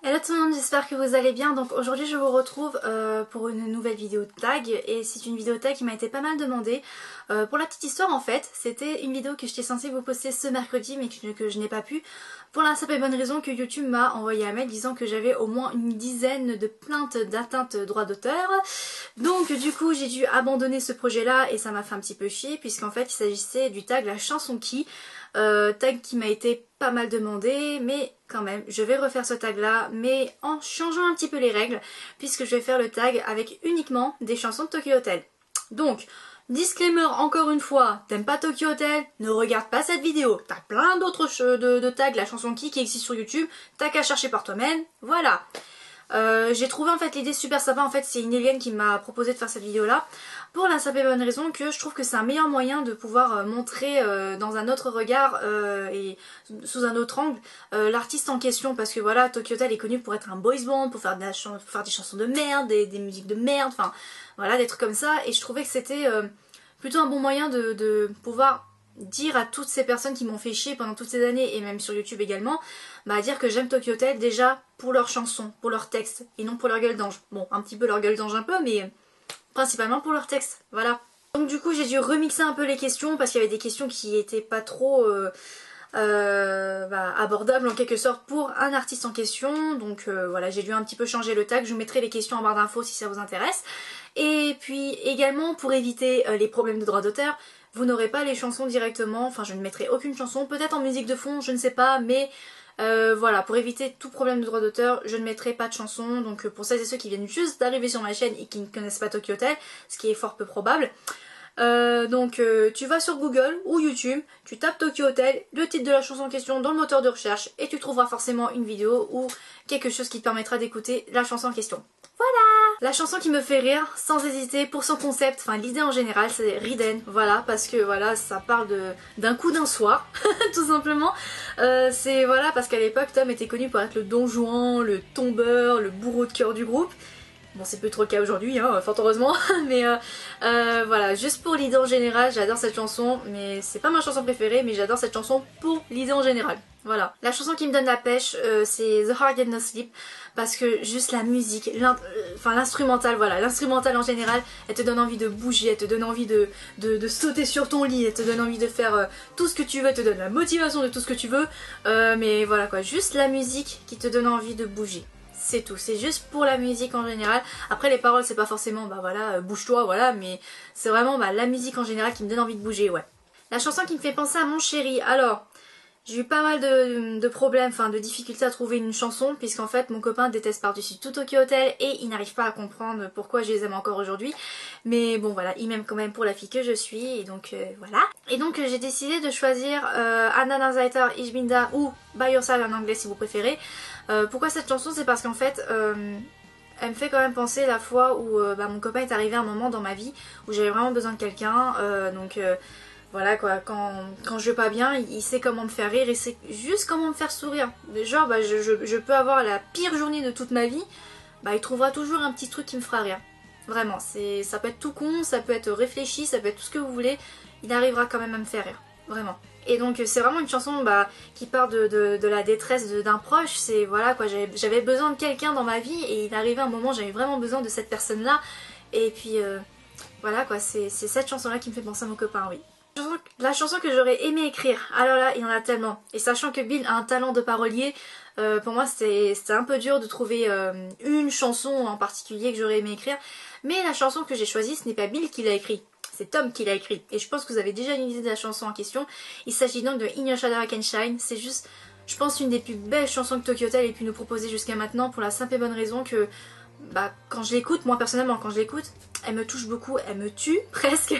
Hello tout le monde, j'espère que vous allez bien. Donc aujourd'hui je vous retrouve pour une nouvelle vidéo tag et c'est une vidéo tag qui m'a été pas mal demandée. Pour la petite histoire en fait, c'était une vidéo que j'étais censée vous poster ce mercredi mais que je n'ai pas pu. Pour la simple et bonne raison que YouTube m'a envoyé un mail disant que j'avais au moins une dizaine de plaintes d'atteinte droit d'auteur. Donc du coup j'ai dû abandonner ce projet là et ça m'a fait un petit peu chier puisqu'en fait il s'agissait du tag La Chanson Qui. Tag qui m'a été pas mal demandé, mais quand même je vais refaire ce tag là mais en changeant un petit peu les règles puisque je vais faire le tag avec uniquement des chansons de Tokyo Hotel. Donc disclaimer encore une fois, t'aimes pas Tokyo Hotel, ne regarde pas cette vidéo, t'as plein d'autres de tags La Chanson Qui existent sur YouTube, t'as qu'à chercher par toi-même, voilà. J'ai trouvé en fait l'idée super sympa, en fait c'est une Eliane qui m'a proposé de faire cette vidéo là pour la simple et bonne raison que je trouve que c'est un meilleur moyen de pouvoir montrer dans un autre regard et sous un autre angle l'artiste en question, parce que voilà, Tokyo Hotel est connu pour être un boys band, pour faire, pour faire des chansons de merde, des musiques de merde, enfin voilà, des trucs comme ça, et je trouvais que c'était plutôt un bon moyen de pouvoir dire à toutes ces personnes qui m'ont fait chier pendant toutes ces années, et même sur YouTube également, bah dire que j'aime Tokyo Hotel déjà pour leurs chansons, pour leurs textes, et non pour leur gueule d'ange. Bon, un petit peu leur gueule d'ange un peu, mais principalement pour leurs textes, voilà. Donc du coup j'ai dû remixer un peu les questions, parce qu'il y avait des questions qui étaient pas trop abordables en quelque sorte pour un artiste en question, donc voilà, j'ai dû un petit peu changer le tag, je vous mettrai les questions en barre d'infos si ça vous intéresse. Et puis également pour éviter les problèmes de droit d'auteur, vous n'aurez pas les chansons directement, enfin je ne mettrai aucune chanson, peut-être en musique de fond, je ne sais pas, mais voilà, pour éviter tout problème de droit d'auteur, je ne mettrai pas de chanson. Donc pour celles et ceux qui viennent juste d'arriver sur ma chaîne et qui ne connaissent pas Tokyo Hotel, ce qui est fort peu probable, tu vas sur Google ou YouTube, tu tapes Tokyo Hotel, le titre de la chanson en question dans le moteur de recherche et tu trouveras forcément une vidéo ou quelque chose qui te permettra d'écouter la chanson en question. Voilà! La chanson qui me fait rire, sans hésiter, pour son concept, enfin l'idée en général, c'est Riden, voilà, parce que voilà, ça parle d'un coup d'un soir, tout simplement. C'est voilà, parce qu'à l'époque, Tom était connu pour être le don Juan, le tombeur, le bourreau de cœur du groupe. Bon, c'est plus trop le cas aujourd'hui, hein, fort heureusement, mais voilà, juste pour l'idée en général, j'adore cette chanson, mais c'est pas ma chanson préférée, mais j'adore cette chanson pour l'idée en général. Voilà. La chanson qui me donne la pêche, c'est The Hard and No Sleep, parce que juste la musique, l'instrumental, voilà, l'instrumental en général, elle te donne envie de bouger, elle te donne envie de sauter sur ton lit, elle te donne envie de faire tout ce que tu veux, elle te donne la motivation de tout ce que tu veux, mais voilà quoi, juste la musique qui te donne envie de bouger. C'est tout, c'est juste pour la musique en général. Après les paroles c'est pas forcément bah voilà, bouge-toi, voilà, mais c'est vraiment bah, la musique en général qui me donne envie de bouger, ouais. La chanson qui me fait penser à Mon Chéri, alors j'ai eu pas mal de problèmes, enfin de difficultés à trouver une chanson, puisqu'en fait mon copain déteste par-dessus tout Tokyo Hotel et il n'arrive pas à comprendre pourquoi je les aime encore aujourd'hui. Mais bon voilà, il m'aime quand même pour la fille que je suis, et donc voilà. Et donc j'ai décidé de choisir Anna Zaiter, Ich bin da ou By Your Side en anglais si vous préférez. Pourquoi cette chanson? C'est parce qu'en fait elle me fait quand même penser la fois où mon copain est arrivé à un moment dans ma vie où j'avais vraiment besoin de quelqu'un, voilà quoi, quand je vais pas bien, il sait comment me faire rire, il sait juste comment me faire sourire. Genre bah, je peux avoir la pire journée de toute ma vie, bah il trouvera toujours un petit truc qui me fera rire. Vraiment, ça peut être tout con, ça peut être réfléchi, ça peut être tout ce que vous voulez, il arrivera quand même à me faire rire. Vraiment. Et donc c'est vraiment une chanson qui part de la détresse d'un proche, c'est voilà quoi, j'avais besoin de quelqu'un dans ma vie et il arrivait un moment où j'avais vraiment besoin de cette personne là, et puis voilà quoi, c'est cette chanson là qui me fait penser à mon copain, oui. La chanson que j'aurais aimé écrire, alors là il y en a tellement, et sachant que Bill a un talent de parolier, pour moi c'était un peu dur de trouver une chanson en particulier que j'aurais aimé écrire, mais la chanson que j'ai choisie ce n'est pas Bill qui l'a écrit, c'est Tom qui l'a écrit, et je pense que vous avez déjà une idée de la chanson en question. Il s'agit donc de In Your Shadow I Can Shine. C'est juste, je pense, une des plus belles chansons que Tokyo Hotel ait pu nous proposer jusqu'à maintenant, pour la simple et bonne raison que quand je l'écoute, moi personnellement quand je l'écoute, elle me touche beaucoup, elle me tue presque,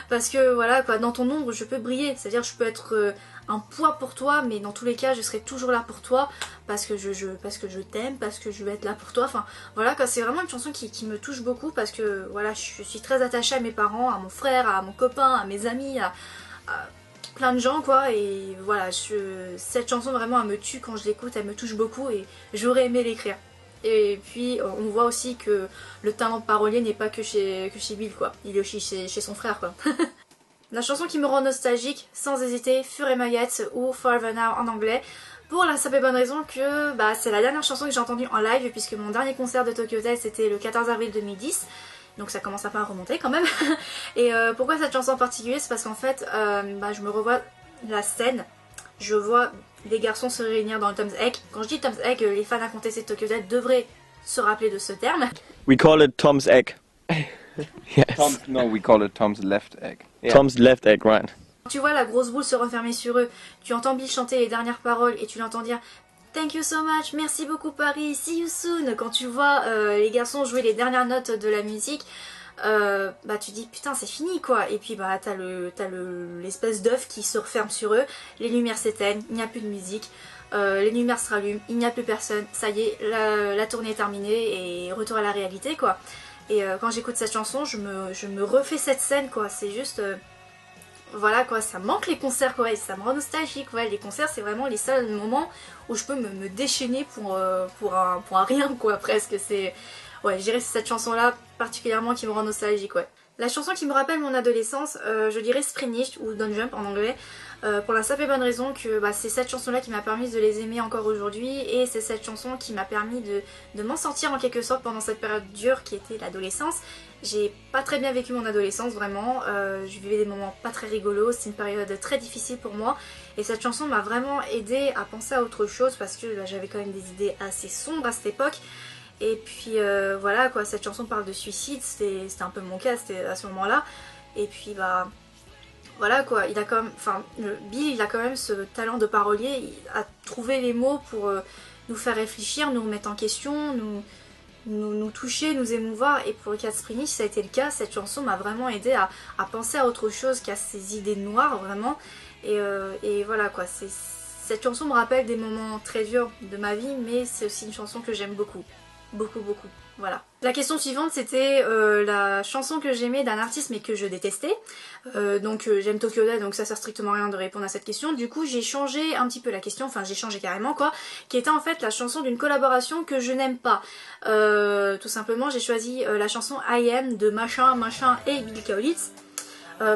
parce que voilà quoi, dans ton ombre je peux briller, c'est-à-dire je peux être un poids pour toi, mais dans tous les cas je serai toujours là pour toi, parce que parce que je t'aime, parce que je veux être là pour toi, enfin voilà quoi, c'est vraiment une chanson qui me touche beaucoup, parce que voilà, je suis très attachée à mes parents, à mon frère, à mon copain, à mes amis, à plein de gens quoi, et voilà, cette chanson vraiment elle me tue quand je l'écoute, elle me touche beaucoup et j'aurais aimé l'écrire. Et puis on voit aussi que le talent de parolier n'est pas que chez Bill quoi, il est aussi chez son frère quoi. La chanson qui me rend nostalgique, sans hésiter, Fur et Maggots ou Forever Now en anglais. Pour la simple et bonne raison que c'est la dernière chanson que j'ai entendue en live, puisque mon dernier concert de Tokyo Hotel c'était le 14 avril 2010. Donc ça commence un peu à remonter quand même. Et pourquoi cette chanson en particulier? C'est parce qu'en fait je me revois la scène, je vois les garçons se réunir dans le Tom's Egg. Quand je dis Tom's Egg, les fans incontestés de Tokyo Hotel devraient se rappeler de ce terme. We call it Tom's Egg. Yes. No, we call it Tom's left egg. Yeah. Tom's left egg, right. Tu vois la grosse boule se refermer sur eux, tu entends Bill chanter les dernières paroles et tu l'entends dire Thank you so much, merci beaucoup Paris, see you soon. Quand tu vois les garçons jouer les dernières notes de la musique, tu dis putain c'est fini quoi. Et puis t'as l'espèce d'œuf qui se referme sur eux, les lumières s'éteignent, il n'y a plus de musique, les lumières se rallument, il n'y a plus personne, ça y est, la tournée est terminée et retour à la réalité quoi. Et quand j'écoute cette chanson, je me refais cette scène quoi, c'est juste... voilà quoi, ça me manque les concerts quoi, et ça me rend nostalgique. Ouais, les concerts c'est vraiment les seuls moments où je peux me déchaîner pour un rien quoi, presque. C'est... Ouais, je dirais que c'est cette chanson là particulièrement qui me rend nostalgique, ouais. La chanson qui me rappelle mon adolescence, je dirais Sprinich ou Don't Jump en anglais, pour la simple et bonne raison que c'est cette chanson là qui m'a permis de les aimer encore aujourd'hui, et c'est cette chanson qui m'a permis de m'en sortir en quelque sorte pendant cette période dure qui était l'adolescence. J'ai pas très bien vécu mon adolescence vraiment, je vivais des moments pas très rigolos, c'est une période très difficile pour moi, et cette chanson m'a vraiment aidé à penser à autre chose parce que j'avais quand même des idées assez sombres à cette époque. Et puis voilà quoi, cette chanson parle de suicide, c'était un peu mon cas à ce moment-là. Et puis voilà quoi, il a quand même, Bill il a quand même ce talent de parolier, il a trouvé les mots pour nous faire réfléchir, nous remettre en question, nous toucher, nous émouvoir. Et pour Cat Sprinich ça a été le cas, cette chanson m'a vraiment aidé à penser à autre chose qu'à ces idées noires vraiment. Et voilà quoi, cette chanson me rappelle des moments très durs de ma vie, mais c'est aussi une chanson que j'aime beaucoup. Beaucoup. Voilà. La question suivante c'était la chanson que j'aimais d'un artiste mais que je détestais. Donc j'aime Tokyo Hotel, donc ça sert strictement à rien de répondre à cette question. Du coup j'ai changé un petit peu la question, enfin j'ai changé carrément quoi, qui était en fait la chanson d'une collaboration que je n'aime pas. Tout simplement j'ai choisi la chanson I Am de Machin et Bill Kaulitz.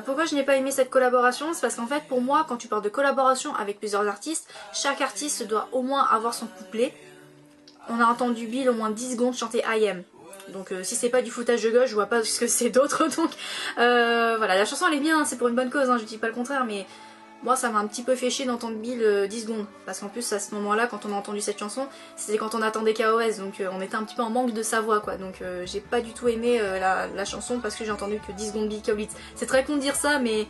Pourquoi je n'ai pas aimé cette collaboration? C'est parce qu'en fait pour moi quand tu parles de collaboration avec plusieurs artistes, chaque artiste doit au moins avoir son couplet. On a entendu Bill au moins 10 secondes chanter I Am. Donc si c'est pas du foutage de gauche, je vois pas ce que c'est d'autre. Donc voilà, la chanson elle est bien, c'est pour une bonne cause, je dis pas le contraire, mais moi ça m'a un petit peu fait chier d'entendre Bill 10 secondes. Parce qu'en plus à ce moment-là, quand on a entendu cette chanson, c'était quand on attendait KOS, donc on était un petit peu en manque de sa voix quoi. Donc j'ai pas du tout aimé la chanson parce que j'ai entendu que 10 secondes Bill Kaulitz. C'est très con de dire ça, mais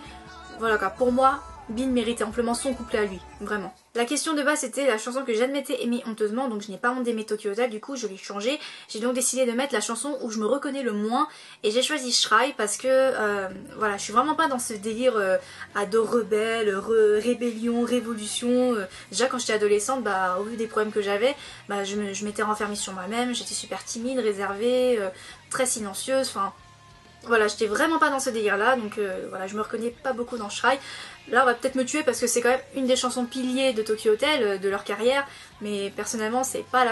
voilà quoi, pour moi... Bill méritait amplement son couplet à lui, vraiment. La question de base c'était la chanson que j'admettais aimer honteusement, donc je n'ai pas honte d'aimer Tokyo Hotel, du coup je l'ai changé. J'ai donc décidé de mettre la chanson où je me reconnais le moins, et j'ai choisi Shry parce que voilà, je suis vraiment pas dans ce délire ado rebelle, rébellion, révolution. Déjà quand j'étais adolescente, au vu des problèmes que j'avais, je m'étais renfermée sur moi-même, j'étais super timide, réservée, très silencieuse, enfin... Voilà, j'étais vraiment pas dans ce délire là, donc voilà, je me reconnais pas beaucoup dans Shry. Là on va peut-être me tuer parce que c'est quand même une des chansons piliers de Tokyo Hotel, de leur carrière, mais personnellement c'est pas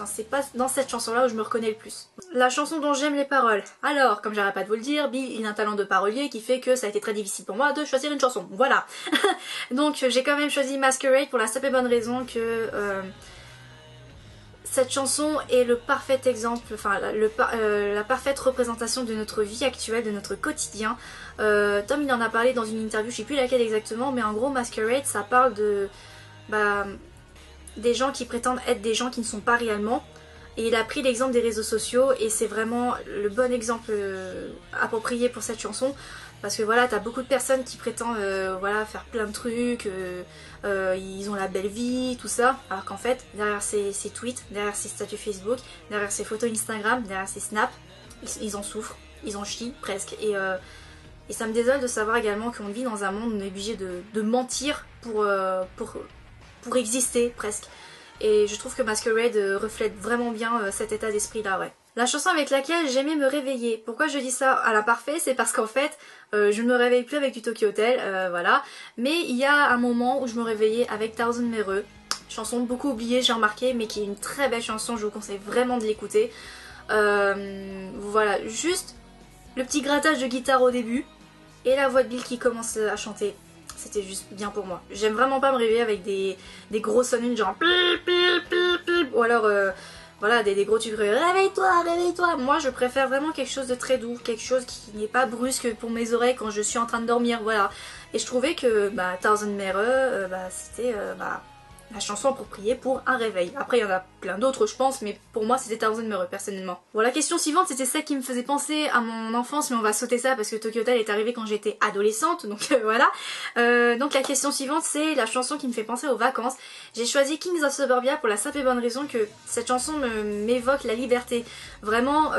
c'est pas dans cette chanson là où je me reconnais le plus. La chanson dont j'aime les paroles. Alors, comme j'arrête pas de vous le dire, Bill il a un talent de parolier qui fait que ça a été très difficile pour moi de choisir une chanson, voilà. Donc j'ai quand même choisi Masquerade pour la simple et bonne raison que... cette chanson est le parfait exemple, la parfaite représentation de notre vie actuelle, de notre quotidien. Tom il en a parlé dans une interview, je sais plus laquelle exactement, mais en gros Masquerade ça parle de des gens qui prétendent être des gens qui ne sont pas réellement. Et il a pris l'exemple des réseaux sociaux et c'est vraiment le bon exemple approprié pour cette chanson. Parce que voilà, t'as beaucoup de personnes qui prétendent voilà, faire plein de trucs, ils ont la belle vie, tout ça. Alors qu'en fait, derrière ces tweets, derrière ces statuts Facebook, derrière ces photos Instagram, derrière ces snaps, ils en souffrent, ils en chient presque. Et ça me désole de savoir également qu'on vit dans un monde où on est obligé de mentir pour exister presque. Et je trouve que Masquerade reflète vraiment bien cet état d'esprit là, ouais. La chanson avec laquelle j'aimais me réveiller. Pourquoi je dis ça à l'imparfait? C'est parce qu'en fait, je ne me réveille plus avec du Tokyo Hotel, voilà. Mais il y a un moment où je me réveillais avec Thousand Mirror. Chanson beaucoup oubliée, j'ai remarqué, mais qui est une très belle chanson, je vous conseille vraiment de l'écouter. Voilà, juste le petit grattage de guitare au début, et la voix de Bill qui commence à chanter. c'était juste bien pour moi. J'aime vraiment pas me réveiller avec des gros sonneries genre ou alors voilà, des gros tubes, réveille-toi, réveille-toi. Moi je préfère vraiment quelque chose de très doux, quelque chose qui n'est pas brusque pour mes oreilles quand je suis en train de dormir, voilà. Et je trouvais que Thousand Mirror, c'était la chanson appropriée pour un réveil. Après il y en a plein d'autres je pense, mais pour moi c'était Thousand Mirror personnellement. Bon, la question suivante c'était celle qui me faisait penser à mon enfance, mais on va sauter ça parce que Tokyo Hotel est arrivé quand j'étais adolescente, donc voilà. Donc la question suivante c'est la chanson qui me fait penser aux vacances. J'ai choisi Kings of Suburbia pour la simple et bonne raison que cette chanson m'évoque la liberté. Vraiment,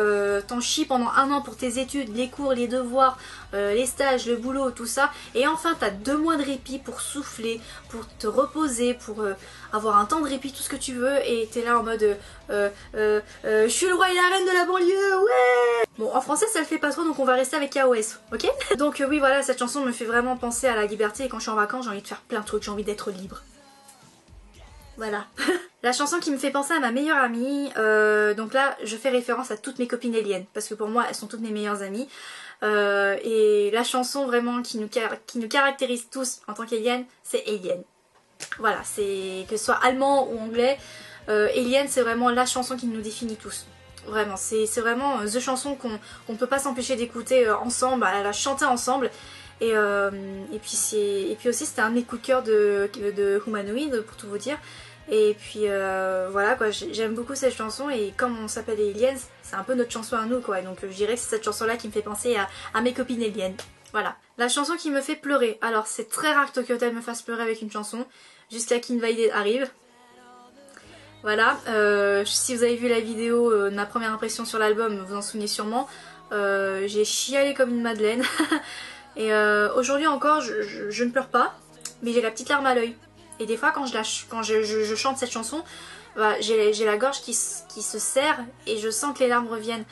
t'en chies pendant un an pour tes études, les cours, les devoirs, les stages, le boulot, tout ça, et enfin t'as 2 mois de répit pour souffler, pour te reposer, pour avoir un temps de répit, tout ce que tu veux, et t'es là en mode je suis le roi et la reine de la banlieue, ouais. Bon, en français ça le fait pas trop, donc on va rester avec KOS, ok. Donc oui, voilà, cette chanson me fait vraiment penser à la liberté, et quand je suis en vacances j'ai envie de faire plein de trucs, j'ai envie d'être libre. Voilà. La chanson qui me fait penser à ma meilleure amie, donc là je fais référence à toutes mes copines aliens, parce que pour moi elles sont toutes mes meilleures amies. Et la chanson vraiment qui nous caractérise tous en tant qu'aliens, c'est Alien. Voilà, c'est que ce soit allemand ou anglais, Alien c'est vraiment la chanson qui nous définit tous. Vraiment, c'est vraiment the chanson qu'on peut pas s'empêcher d'écouter ensemble, à la chanter ensemble. Et puis aussi c'était un de mes coups de cœur de Humanoid pour tout vous dire. Et puis voilà quoi, j'aime beaucoup cette chanson et comme on s'appelle les Aliens, c'est un peu notre chanson à nous quoi. Donc je dirais que c'est cette chanson là qui me fait penser à mes copines aliens. Voilà. La chanson qui me fait pleurer. Alors c'est très rare que Tokyo Hotel me fasse pleurer avec une chanson, jusqu'à qu'Invited arrive. Voilà, si vous avez vu la vidéo de ma première impression sur l'album, vous en souvenez sûrement. J'ai chialé comme une madeleine. Et aujourd'hui encore, je ne pleure pas, mais j'ai la petite larme à l'œil. Et des fois quand je chante cette chanson, j'ai la gorge qui se serre et je sens que les larmes reviennent.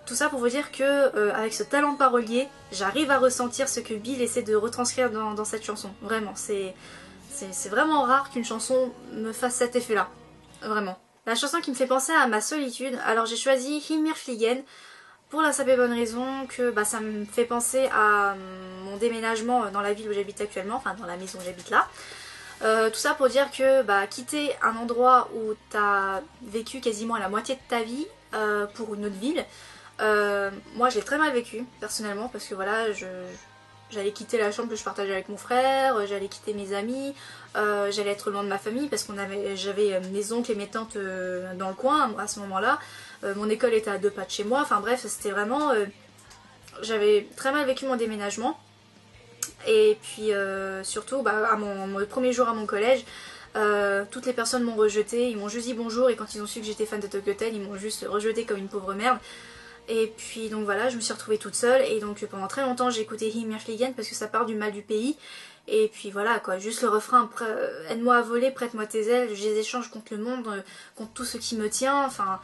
Tout ça pour vous dire que avec ce talent de parolier, j'arrive à ressentir ce que Bill essaie de retranscrire dans cette chanson. Vraiment, c'est vraiment rare qu'une chanson me fasse cet effet là. Vraiment. La chanson qui me fait penser à ma solitude, alors j'ai choisi Hilmir Fliegen pour la simple et bonne raison que ça me fait penser à mon déménagement dans la ville où j'habite actuellement, enfin dans la maison où j'habite là. Tout ça pour dire que quitter un endroit où t'as vécu quasiment la moitié de ta vie pour une autre ville, moi j'ai très mal vécu personnellement parce que voilà, j'allais quitter la chambre que je partageais avec mon frère, j'allais quitter mes amis, j'allais être loin de ma famille parce j'avais mes oncles et mes tantes dans le coin à ce moment-là. Mon école était à 2 pas de chez moi, enfin bref, c'était vraiment... j'avais très mal vécu mon déménagement. Et puis surtout, à mon premier jour à mon collège, toutes les personnes m'ont rejeté, ils m'ont juste dit bonjour et quand ils ont su que j'étais fan de Tokyo Hotel, ils m'ont juste rejeté comme une pauvre merde. Et puis donc voilà, je me suis retrouvée toute seule et donc pendant très longtemps j'ai écouté Hilmir Fliegen parce que ça part du mal du pays. Et puis voilà quoi, juste le refrain, aide-moi à voler, prête-moi tes ailes, je les échange contre le monde, contre tout ce qui me tient, enfin...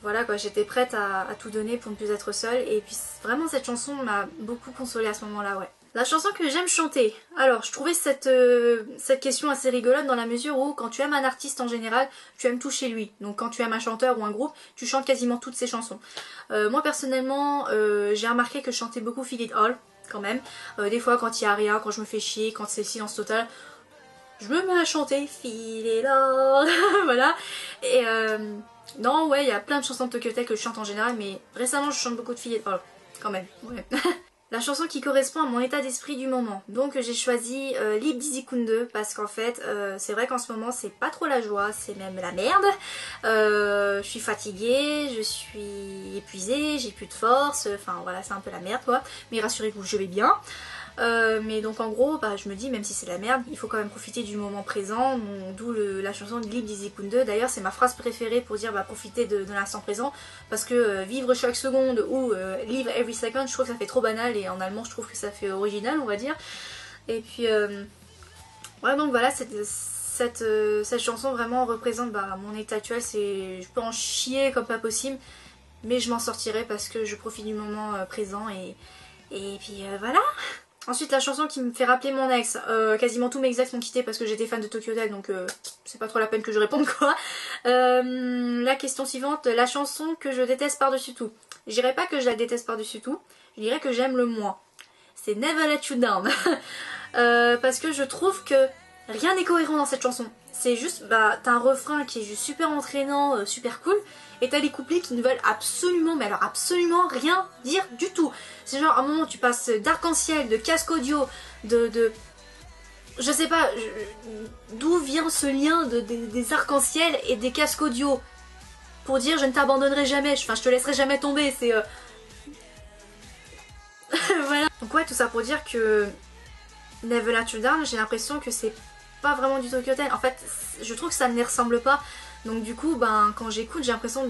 Voilà quoi, j'étais prête à tout donner pour ne plus être seule et puis vraiment cette chanson m'a beaucoup consolée à ce moment-là, ouais. La chanson que j'aime chanter, alors je trouvais cette question assez rigolote dans la mesure où quand tu aimes un artiste en général, tu aimes tout chez lui. Donc quand tu aimes un chanteur ou un groupe, tu chantes quasiment toutes ses chansons. Moi personnellement, j'ai remarqué que je chantais beaucoup Feel It All quand même. Des fois quand il n'y a rien, quand je me fais chier, quand c'est le silence total, je me mets à chanter Feel It All, voilà. Et non, ouais, il y a plein de chansons de Tokyo Hotel que je chante en général, mais récemment je chante beaucoup de Feel It All, quand même, ouais. La chanson qui correspond à mon état d'esprit du moment. Donc j'ai choisi Lip Dizzy Kunde parce qu'en fait c'est vrai qu'en ce moment c'est pas trop la joie, c'est même la merde. Je suis fatiguée, je suis épuisée, j'ai plus de force, enfin voilà c'est un peu la merde quoi. Mais rassurez-vous je vais bien. Mais donc en gros je me dis même si c'est la merde il faut quand même profiter du moment présent, d'où la chanson de Lip Dizzy Kunde. D'ailleurs c'est ma phrase préférée pour dire profiter de l'instant présent parce que vivre chaque seconde ou live every second je trouve que ça fait trop banal et en allemand je trouve que ça fait original on va dire. Et puis ouais donc voilà cette chanson vraiment représente mon état actuel, je peux en chier comme pas possible mais je m'en sortirai parce que je profite du moment présent et puis voilà. Ensuite la chanson qui me fait rappeler mon ex, quasiment tous mes ex m'ont quitté parce que j'étais fan de Tokyo Hotel donc c'est pas trop la peine que je réponde quoi. La question suivante, la chanson que je déteste par-dessus tout. Je dirais pas que je la déteste par-dessus tout, je dirais que j'aime le moins. c'est Never Let You Down. Parce que je trouve que rien n'est cohérent dans cette chanson. C'est juste, bah, t'as un refrain qui est juste super entraînant, super cool, et t'as les couplets qui ne veulent absolument, mais alors absolument rien dire du tout. C'est genre, à un moment, tu passes d'arc-en-ciel, de casque audio, je sais pas, d'où vient ce lien des arcs-en-ciel et des casques audio pour dire je ne t'abandonnerai jamais, enfin je te laisserai jamais tomber, c'est... voilà. Donc ouais, tout ça pour dire que Never Let You Down, j'ai l'impression que c'est pas vraiment du Tokyo Hotel. En fait, je trouve que ça ne les ressemble pas. Donc du coup, ben, quand j'écoute, j'ai l'impression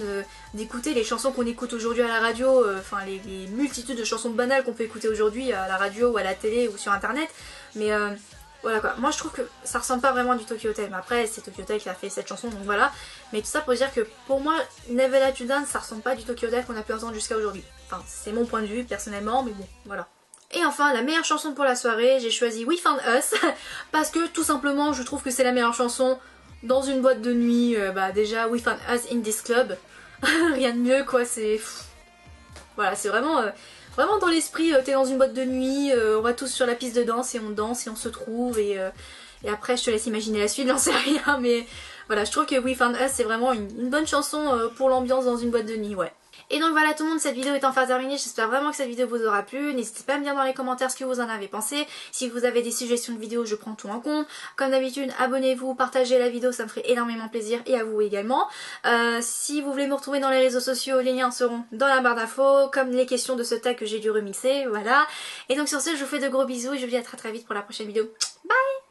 d'écouter les chansons qu'on écoute aujourd'hui à la radio, enfin les multitudes de chansons banales qu'on peut écouter aujourd'hui à la radio ou à la télé ou sur internet. Mais voilà quoi, moi je trouve que ça ressemble pas vraiment à du Tokyo Hotel. Mais après, c'est Tokyo Hotel qui a fait cette chanson, donc voilà. Mais tout ça pour dire que pour moi, Never Let You Down, ça ressemble pas du Tokyo Hotel qu'on a pu entendre jusqu'à aujourd'hui. Enfin, c'est mon point de vue personnellement, mais bon, voilà. Et enfin, la meilleure chanson pour la soirée, j'ai choisi We Found Us, parce que tout simplement, je trouve que c'est la meilleure chanson dans une boîte de nuit. Bah déjà, We Found Us in this club, rien de mieux quoi, c'est... Voilà, c'est vraiment, vraiment dans l'esprit, t'es dans une boîte de nuit, on va tous sur la piste de danse et on se trouve, et après je te laisse imaginer la suite, j'en sais rien, mais voilà, je trouve que We Found Us c'est vraiment une bonne chanson pour l'ambiance dans une boîte de nuit, ouais. Et donc voilà tout le monde, cette vidéo est enfin terminée, j'espère vraiment que cette vidéo vous aura plu, n'hésitez pas à me dire dans les commentaires ce que vous en avez pensé, si vous avez des suggestions de vidéos je prends tout en compte, comme d'habitude abonnez-vous, partagez la vidéo, ça me ferait énormément plaisir et à vous également. Si vous voulez me retrouver dans les réseaux sociaux, les liens seront dans la barre d'infos, comme les questions de ce tag que j'ai dû remixer, voilà. Et donc sur ce je vous fais de gros bisous et je vous dis à très vite pour la prochaine vidéo, bye.